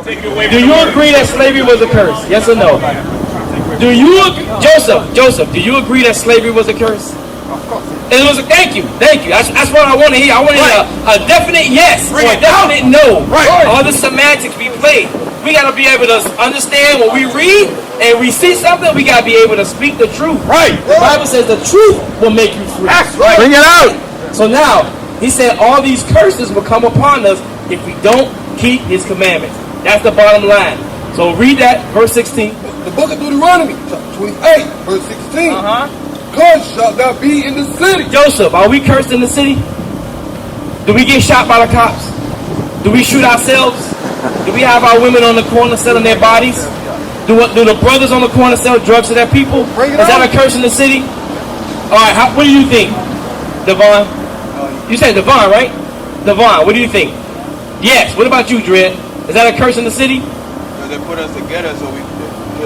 Do you agree that slavery was a curse? Yes or no? Do you, Joseph, do you agree that slavery was a curse? It was a, thank you. That's what I want to hear. I want to hear a definite yes or a definite no. All the semantics we play. We got to be able to understand when we read and we see something, we got to be able to speak the truth. The Bible says the truth will make you free. Bring it out. So now, he said all these curses will come upon us if we don't keep his commandments. That's the bottom line. So read that, verse 16. The book of Deuteronomy, chapter 28, verse 16. Cursed shalt thou be in the city. Joseph, are we cursed in the city? Do we get shot by the cops? Do we shoot ourselves? Do we have our women on the corner selling their bodies? Do the brothers on the corner sell drugs to their people? Is that a curse in the city? Alright, what do you think, Devon? You said Devon, right? Devon, what do you think? Yes. What about you, Dred? Is that a curse in the city? They put us together so we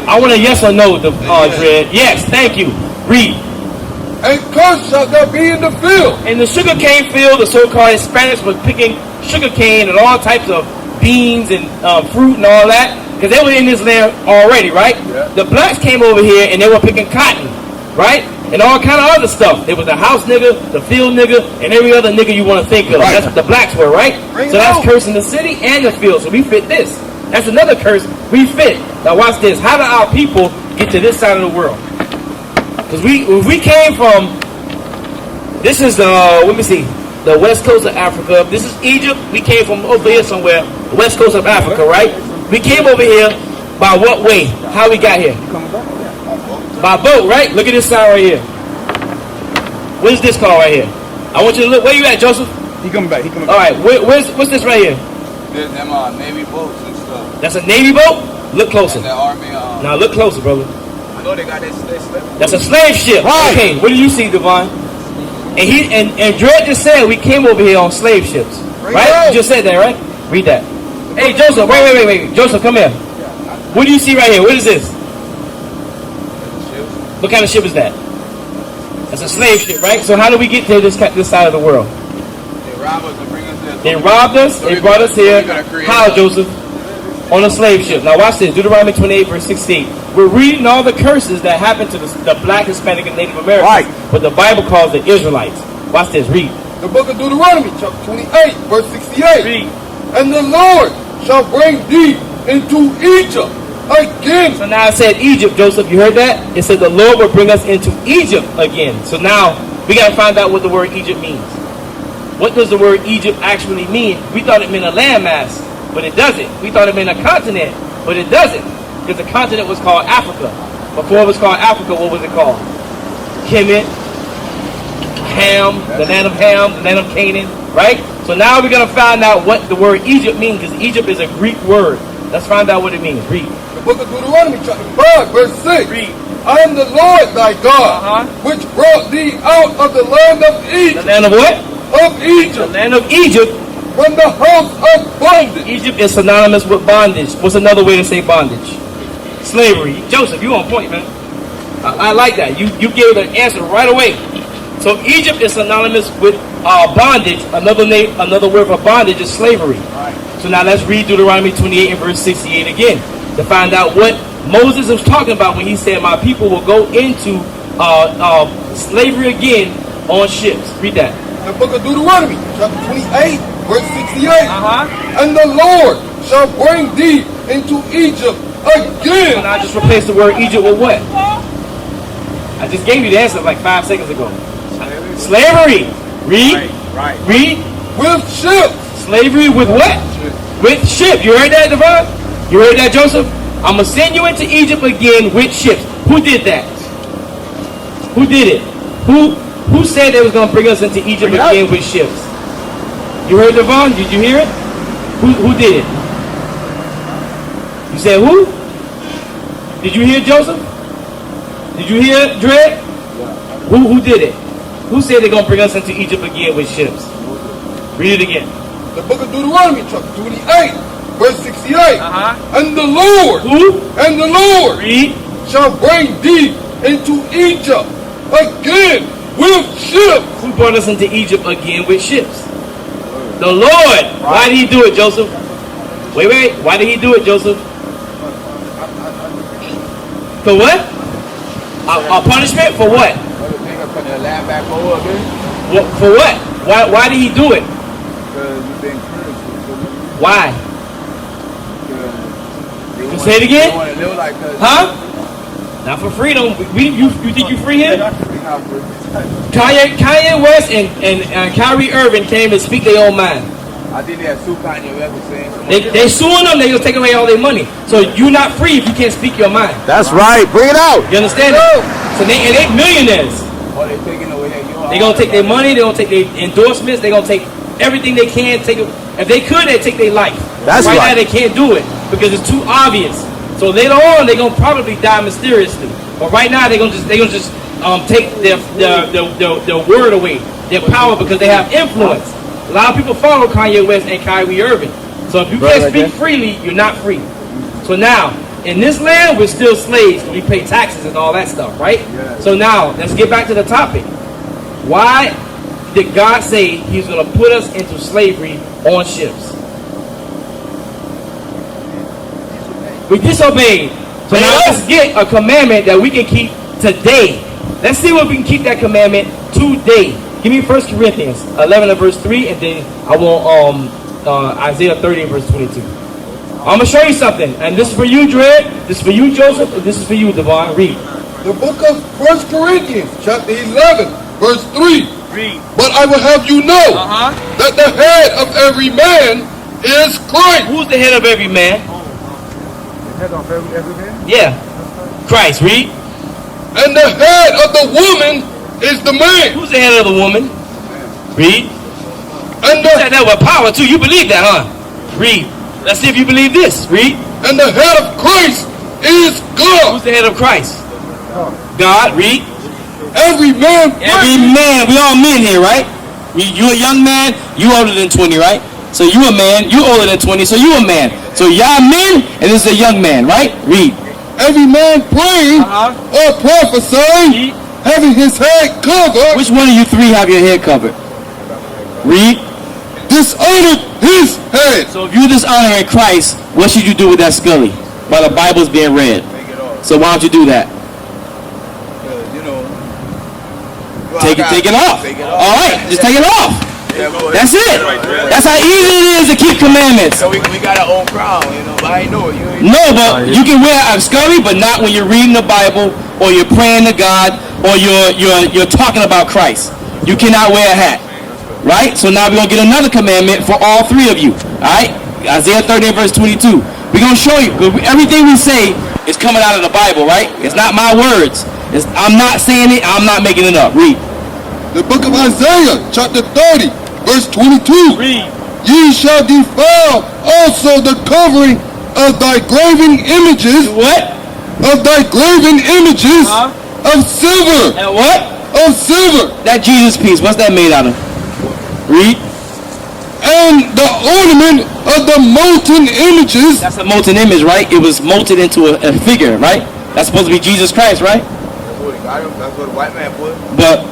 I want a yes or no, Dred. Yes, thank you. Read. And cursed shalt thou be in the field. In the sugarcane field, the so-called Hispanics were picking sugarcane and all types of beans and fruit and all that, because they were in this land already, right? The blacks came over here and they were picking cotton, right? And all kind of other stuff. It was the house nigga, the field nigga, and every other nigga you want to think of. That's what the blacks were, right? So that's cursing the city and the field. So we fit this. That's another curse we fit. Now watch this. How do our people get to this side of the world? Because we came from, this is let me see, the west coast of Africa. This is Egypt. We came from over here somewhere, the west coast of Africa, right? We came over here by what way? How we got here? By boat, right? Look at this sign right here. What is this called right here? I want you to look. Where you at, Joseph? He coming back. All right. What's this right here? There's them Navy boats and stuff. That's a Navy boat? Look closer. And the Army. Now look closer, brother. I know they got that slave. That's a slave ship. Right. Okay. What do you see, Devon? And Dred just said we came over here on slave ships, right? You just said that, right? Read that. Hey, Joseph. Wait. Joseph, come here. What do you see right here? What is this? What kind of ship is that? That's a slave ship, right? So how do we get to this side of the world? They robbed us to bring us here. They robbed us. They brought us here. How, Joseph? On a slave ship. Now watch this. Deuteronomy 28, verse 16. We're reading all the curses that happened to the black, Hispanic, and Native Americans. What the Bible calls the Israelites. Watch this. Read. The book of Deuteronomy, chapter 28, verse 68. Read. And the Lord shall bring thee into Egypt again. So now it said Egypt, Joseph. You heard that? It said the Lord will bring us into Egypt again. So now we got to find out what the word Egypt means. What does the word Egypt actually mean? We thought it meant a landmass, but it doesn't. We thought it meant a continent, but it doesn't. Because the continent was called Africa. Before it was called Africa, what was it called? Kemet, Ham, the land of Ham, the land of Canaan, right? So now we're going to find out what the word Egypt means, because Egypt is a Greek word. Let's find out what it means. Read. The book of Deuteronomy, chapter 5, verse 6. Read. I am the Lord thy God, which brought thee out of the land of Egypt. The land of what? Of Egypt. The land of Egypt. From the house of bondage. Egypt is synonymous with bondage. What's another way to say bondage? Slavery. Joseph, you on point, man. I like that. You gave the answer right away. So Egypt is synonymous with bondage. Another word for bondage is slavery. So now let's read Deuteronomy 28 and verse 68 again to find out what Moses was talking about when he said, my people will go into slavery again on ships. Read that. The book of Deuteronomy, chapter 28, verse 68. And the Lord shall bring thee into Egypt again. So now I just replaced the word Egypt with what? I just gave you the answer like 5 seconds ago. Slavery. Read. Read. With ships. Slavery with what? With ship. You heard that, Devon? You heard that, Joseph? I'm going to send you into Egypt again with ships. Who did that? Who did it? Who said they was going to bring us into Egypt again with ships? You heard, Devon? Did you hear it? Who did it? You said who? Did you hear, Joseph? Did you hear, Dred? Who did it? Who said they're going to bring us into Egypt again with ships? Read it again. The book of Deuteronomy, chapter 28, verse 68. And the Lord, and the Lord Read. shall bring thee into Egypt again with ships. Who brought us into Egypt again with ships? The Lord. Why did he do it, Joseph? Wait. Why did he do it, Joseph? For what? A punishment for what? Put the land back over again. For what? Why did he do it? Because you've been cursed. Why? You say it again? They want to live like us. Huh? Not for freedom. You think you free here? Kanye West and Kyrie Irving came to speak their own mind. I think they have sued Kanye West for saying They suing them. They gonna take away all their money. So you're not free if you can't speak your mind. That's right. Bring it out. You understand? So they millionaires. Oh, they taking away your. They gonna take their money. They gonna take their endorsements. They gonna take everything they can. Take it. If they could, they'd take their life. That's right. right. Now they can't do it because it's too obvious. So later on, they're gonna probably die mysteriously. But right now, they're gonna just take their word away, their power, because they have influence. A lot of people follow Kanye West and Kyrie Irving. So if you can't speak freely, you're not free. So now, in this land, we're still slaves. We pay taxes and all that stuff, right? Yes. So now, let's get back to the topic. Why did God say He's going to put us into slavery on ships? We disobeyed. So now let's get a commandment that we can keep today. Let's see what we can keep that commandment today. Give me 1 Corinthians 11 and verse 3, and then I want Isaiah 30 and verse 22. I'm going to show you something. And this is for you, Dred. This is for you, Joseph. And this is for you, Devon. Read. The book of 1 Corinthians, chapter 11, verse 3. Read. But I will have you know that the head of every man is Christ. Who's the head of every man? Head of every man? Yeah. Christ. Read. And the head of the woman is the man. Who's the head of the woman? Read. And You said that with power too. You believe that, huh? Read. Let's see if you believe this. Read. And the head of Christ is God. Who's the head of Christ? God. Read. Every man. Every man. We all men here, right? You a young man. You older than 20, right? So you a man. You older than 20. So you a man. So y'all men, and this is a young man, right? Read. Every man praying or prophesying, having his head covered. Which one of you three have your head covered? Read. Dishonored his head. So if you're dishonoring Christ, what should you do with that scully while the Bible's being read? Take it off. So why don't you do that? You know. Take it off. Take it off. All right, just take it off. Yeah, boy. That's it. That's how easy it is to keep commandments. So we got our own crown, you know. But I ain't know it. You ain't No, but you can wear a scully, but not when you're reading the Bible or you're praying to God or you're talking about Christ. You cannot wear a hat. Right? So now we're going to get another commandment for all three of you. Alright? Isaiah 30 verse 22. We're going to show you. Everything we say is coming out of the Bible, right? It's not my words. I'm not saying it. I'm not making it up. Read. The book of Isaiah, chapter 30, verse 22. Read. Ye shall defile also the covering of thy graven images. What? Of thy graven images of silver. And what? Of silver. That Jesus piece. What's that made out of? Read. And the ornament of the molten images. That's a molten image, right? It was molted into a figure, right? That's supposed to be Jesus Christ, right? That's what he got him. That's what the white man put. But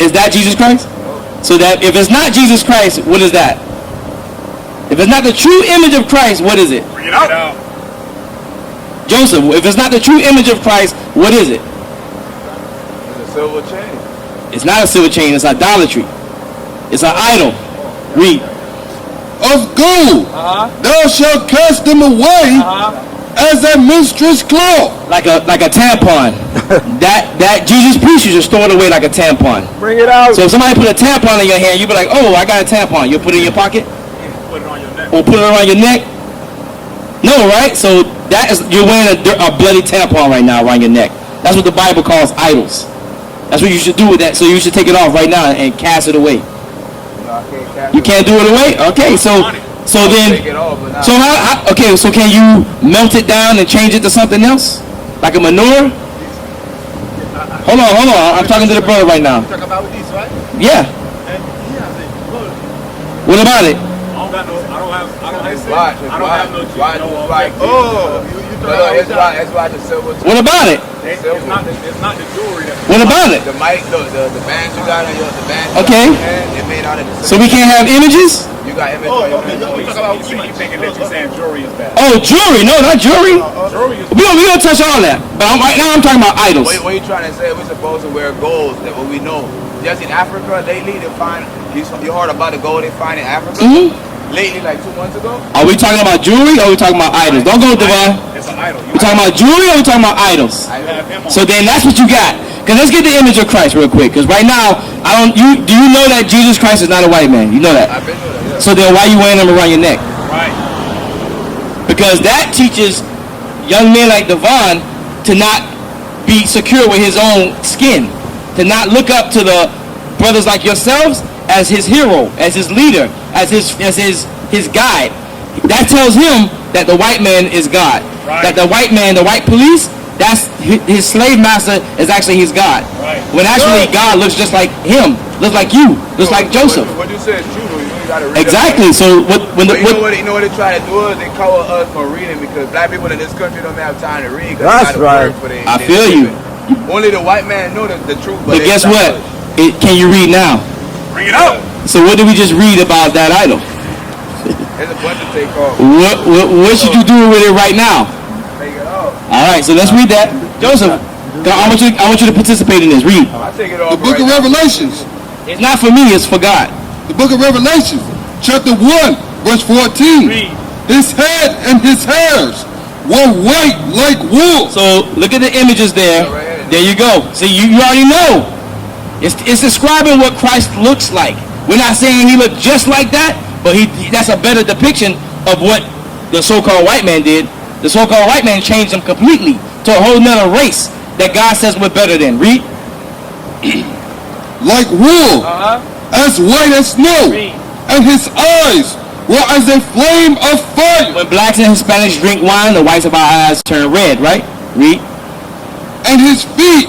is that Jesus Christ? So that if it's not Jesus Christ, what is that? If it's not the true image of Christ, what is it? Bring it out. Joseph, if it's not the true image of Christ, what is it? It's a silver chain. It's not a silver chain, it's idolatry. It's an idol. Read. Of gold. Thou shalt cast them away as a minstrel's cloth. Like a tampon. that Jesus piece, you just throw it away like a tampon. Bring it out. So if somebody put a tampon in your hand, you'd be like, oh, I got a tampon. You'll put it in your pocket? Put it on your neck. Or put it around your neck? No, right? So you're wearing a bloody tampon right now around your neck. That's what the Bible calls idols. That's what you should do with that. So you should take it off right now and cast it away. No, I can't cast You can't do it away? Okay, so then, take it off, but not. so okay, so can you melt it down and change it to something else? Like a manure? Hold on, I'm talking to the brother right now. Talk about this, right? Yeah. And he has a blood. What about it? On don't got no. I don't have. I don't have. It's watch. I don't have no. Like, Oh, you it's watch the silver. What about it? It's not the jewelry. What about it? The mic, the bands you got on your, the bands. Okay. It made out of the So we can't have images? You got image Oh, on your okay. You talking about you thinking that you're saying jewelry is bad? Oh, jewelry. No, not jewelry. Jewelry is. We don't touch all that. But right now I'm talking about idols. What you trying to say? We're supposed to wear gold. That what we know. Just in Africa lately, they find. You heard about the gold they find in Africa? Lately, like 2 months ago. Are we talking about jewelry or are we talking about idols? Don't go, Devon. It's an idol. We talking about jewelry or we talking about idols? So then that's what you got. Cause let's get the image of Christ real quick. Cause right now, do you know that Jesus Christ is not a white man? You know that. I've been doing that. Yeah. So then why you wearing them around your neck? Right. Because that teaches young men like Devon to not be secure with his own skin. To not look up to the brothers like yourselves as his hero, as his leader, as his guide. That tells him that the white man is God. Right. That the white man, the white police, that's his slave master is actually his God. Right. When actually God looks just like him, looks like you, looks like Joseph. What you say is true though. You gotta read Exactly. So You know what they try to do is they cover us from reading because black people in this country don't have time to read. That's right. I feel you. Only the white man know the truth. But guess what? Can you read now? Bring it out. So what did we just read about that idol? There's a bunch to take off. What should you do with it right now? Take it off. All right, so let's read that. Joseph, I want you to participate in this. Read. I take it off. The book of Revelations. It's not for me, it's for God. The book of Revelations, chapter 1, verse 14. Read. His head and his hairs were white like wool. So look at the images there. There you go. See, you already know. It's describing what Christ looks like. We're not saying he looked just like that, but that's a better depiction of what the so-called white man did. The so-called white man changed him completely to a whole nother race that God says we're better than. Read. Like wool, as white as snow. Read. And his eyes were as a flame of fire. When blacks and Hispanics drink wine, the whites of our eyes turn red, right? Read. And his feet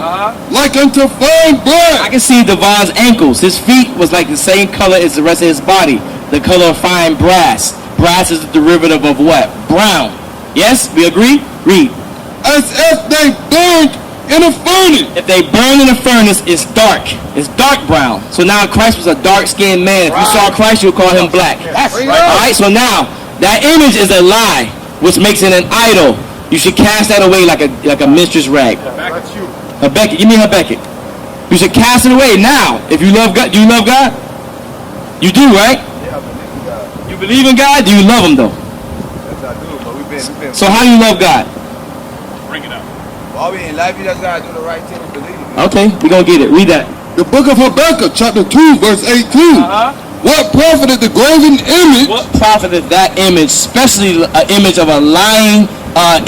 like unto fine I brass. can see Devon's ankles. His feet was like the same color as the rest of his body. The color of fine brass. Brass is a derivative of what? Brown. Yes? We agree? Read. As if they burned in a furnace. If they burn in a furnace, it's dark. It's dark brown. So now Christ was a dark-skinned man. If you saw Christ, you'll call him black. That's right. All right, so now that image is a lie, which makes it an idol. You should cast that away like a mistress rag. Back at you. Habakkuk, give me Habakkuk. You should cast it away now. If you love God, do you love God? You do, right? Yeah, I believe in God. You believe in God? Do you love him though? Yes, I do. But we've been. So how do you love God? Bring it out. All we in life, you just gotta do the right thing and believe. Okay, we're gonna get it. Read that. The book of Habakkuk, chapter 2, verse 18. What profited the graven image? What profited that image, especially an image of a lying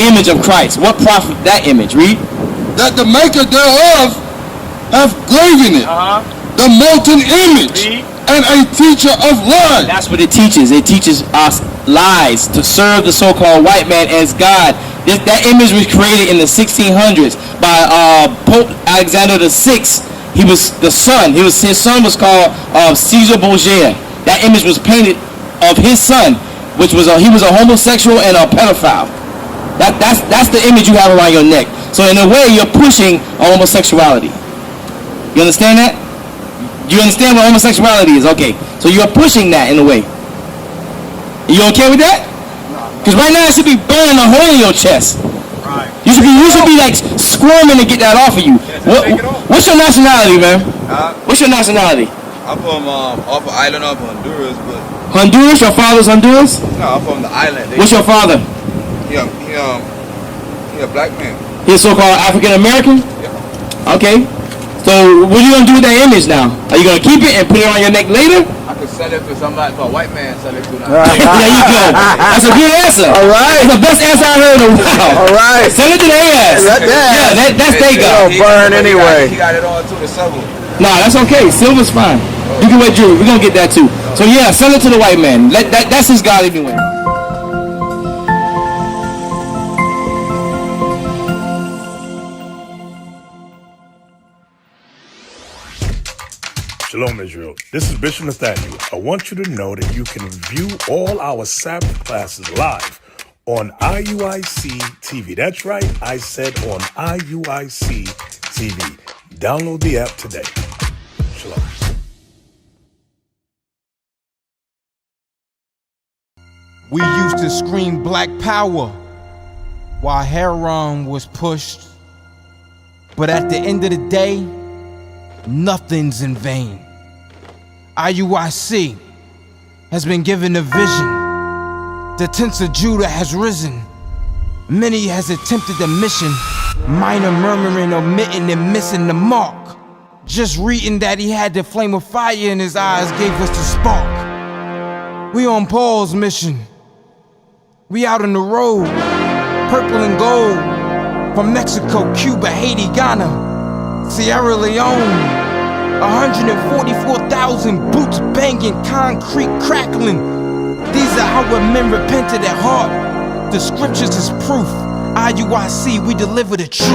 image of Christ? What profited that image? Read. That the maker thereof hath graven it. The molten image. Read. And a teacher of lies. That's what it teaches. It teaches us lies to serve the so-called white man as God. That image was created in the 1600s by Pope Alexander VI. He was the son. His son was called Caesar Borgia. That image was painted of his son, which was he was a homosexual and a pedophile. That's the image you have around your neck. So in a way, you're pushing homosexuality. You understand that? Do you understand what homosexuality is? Okay. So you're pushing that in a way. You okay with that? Because right now it should be burning a hole in your chest. Right. You should be like squirming to get that off of you. What's your nationality, man? What's your nationality? I'm from off an island of Honduras, but Honduras? Your father's Honduras? no, I'm from the island. What's your father? He a black man. He's so-called African American? Yeah. Okay. So what are you gonna do with that image now? Are you gonna keep it and put it on your neck later? I could sell it to somebody, for a white man, sell it to now. There you go. That's a good answer. All right. That's the best answer I heard in a while. All right. Send it to their ass. Let that. Yeah, that's they go. It'll burn anyway. He got it on to the suburb. Nah, that's okay. Silver's fine. You can wear jewelry. We're gonna get that too. So yeah, sell it to the white man. That's his God anyway. Shalom, Israel. This is Bishop Nathaniel. I want you to know that you can view all our Sabbath classes live on IUIC TV. That's right, I said on IUIC TV. Download the app today. Shalom. We used to scream black power while heroin was pushed. But at the end of the day, nothing's in vain. IUIC has been given a vision. The tents of Judah has risen. Many has attempted the mission, minor murmuring, omitting, and missing the mark. Just reading that he had the flame of fire in his eyes gave us the spark. We on Paul's mission. We out on the road, purple and gold, from Mexico, Cuba, Haiti, Ghana, Sierra Leone. 144,000 boots banging, concrete crackling. These are our men repented at heart. The scriptures is proof. IUIC, we deliver the truth.